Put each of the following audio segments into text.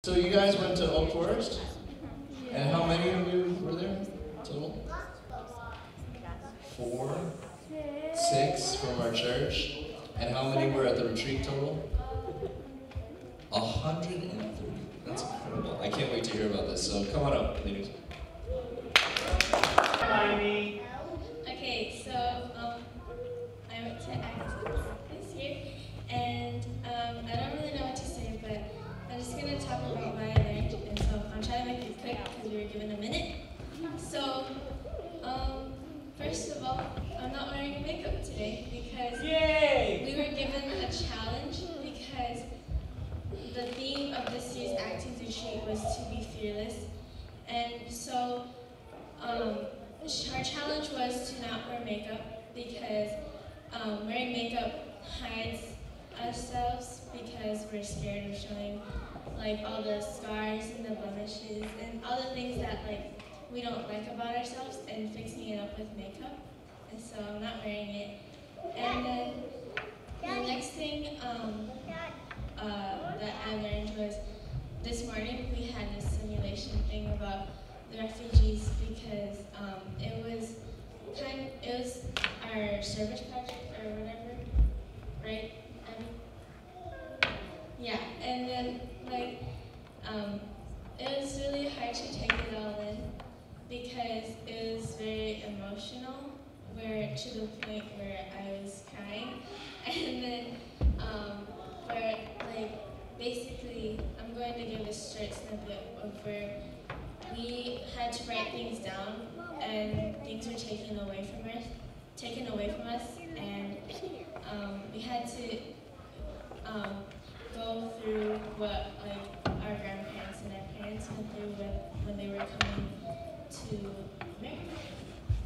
So you guys went to Oak Forest? And how many of you were there total? 4, 6 from our church. And how many were at the retreat total? 130. That's incredible. I can't wait to hear about this. So come on up, ladies. Okay, so I went to Acteens this year, and I don't really know what to say, but I'm just going to talk about what I learned, and so I'm trying to make it quick because we were given a minute. So, first of all, I'm not wearing makeup today because we were given a challenge because the theme of this year's Acteens retreat was to be fearless, and so our challenge was to not wear makeup because wearing makeup hides ourselves because we're scared of showing like all the scars and the blemishes and all the things that like we don't like about ourselves and fixing it up with makeup. And so I'm not wearing it. And then the next thing that I learned was this morning we had this simulation thing about the refugees because it was our service project or whatever, right? Yeah, and then like it was really hard to take it all in because it was very emotional, where to the point where I was crying, and then where like basically I'm going to give a short snippet of where we had to write things down and things were taken away from us, and we had to go through what like our grandparents and our parents went through when they were coming to America.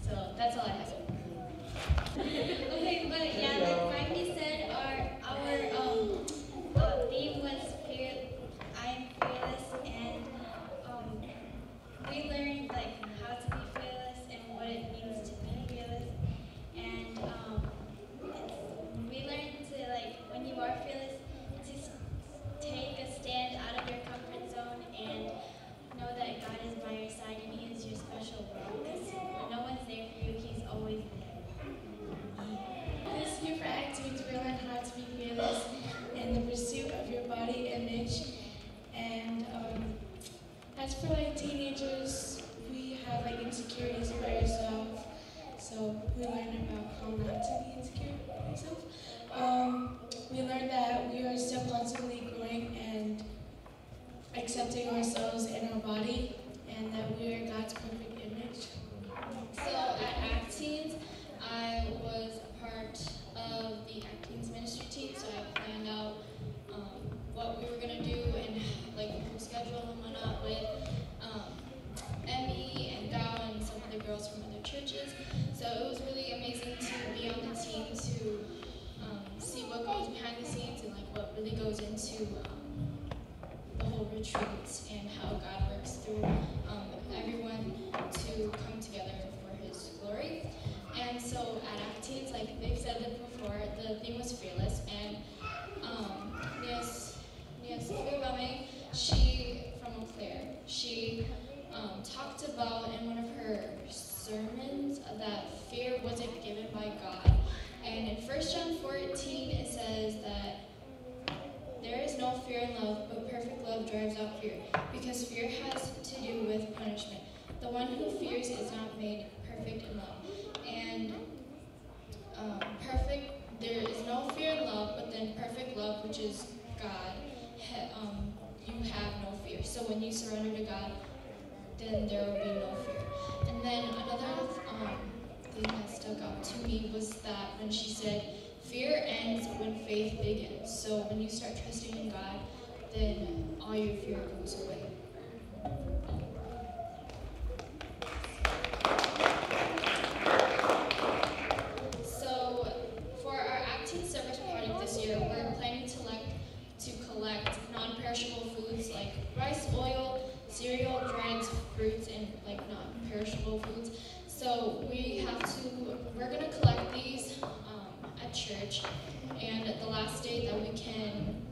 So that's all I have. Okay, but yeah, like Frankie said, our theme was I am fearless, and we learned like how to be fearless and what it means to be fearless, and we learned to like when you are fearless, just take a stand out of your comfort zone and know that God is by your side and He is your special world. Because when no one's there for you, He's always there. This year for Acteens, we learned how to be fearless in the pursuit of your body image. And as for like teenagers, we have like insecurities about yourself. So we learned about how not to be insecure about yourself. We learned that we are still constantly growing and accepting ourselves and our body, and that we are God's perfect image. So at Acteens, I was a part of the Acteens ministry team, so I planned out what we were going to do and like the whole schedule and whatnot with Emmy and Gao and some other girls from other churches. So it was really amazing to be on the team, to see what goes behind the scenes and like what really goes into the whole retreat and how God works through everyone to come together for His glory. And so at Acteens, like they've said it before, the theme was fearless, and Nias Kubame, she from Eau Claire, she talked about in one of her sermons that fear wasn't given by God. And in 1 John 14 it says that there is no fear in love, but perfect love drives out fear, because fear has to do with punishment. The one who fears is not made perfect in love. And there is no fear in love, but then perfect love, which is God, you have no fear. So when you surrender to God, then there will be no fear. And then another thing that stuck out to me was that when she said, fear ends when faith begins. So when you start trusting in God, then all your fear goes away. So for our Acteens service project this year, we're planning to collect non-perishable foods like rice, oil, cereal, dried fruits, and like non-perishable foods. So we're gonna collect these at church, and the last day that we can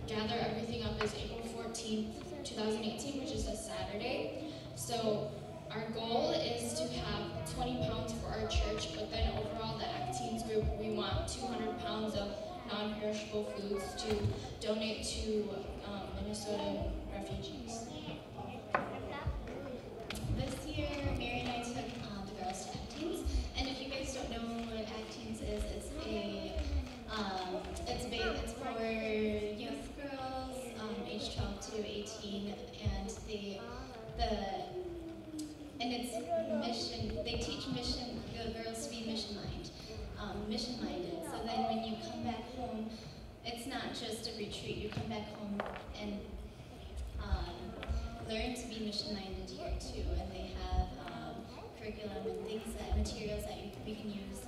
gather everything up is April 14th. 14th, 2018, which is a Saturday. So our goal is to have 20 pounds for our church, but then overall the Acteens group, we want 200 pounds of non-perishable foods to donate to Minnesota refugees. This year, Mary and I took the girls to Acteens, and if you guys don't know what Acteens is, it's for youth girls age 12 to 18, and it's mission. They teach the girls to be mission-minded. So then when you come back home, it's not just a retreat. You come back home and learn to be mission-minded here too, and they have curriculum and materials that we can use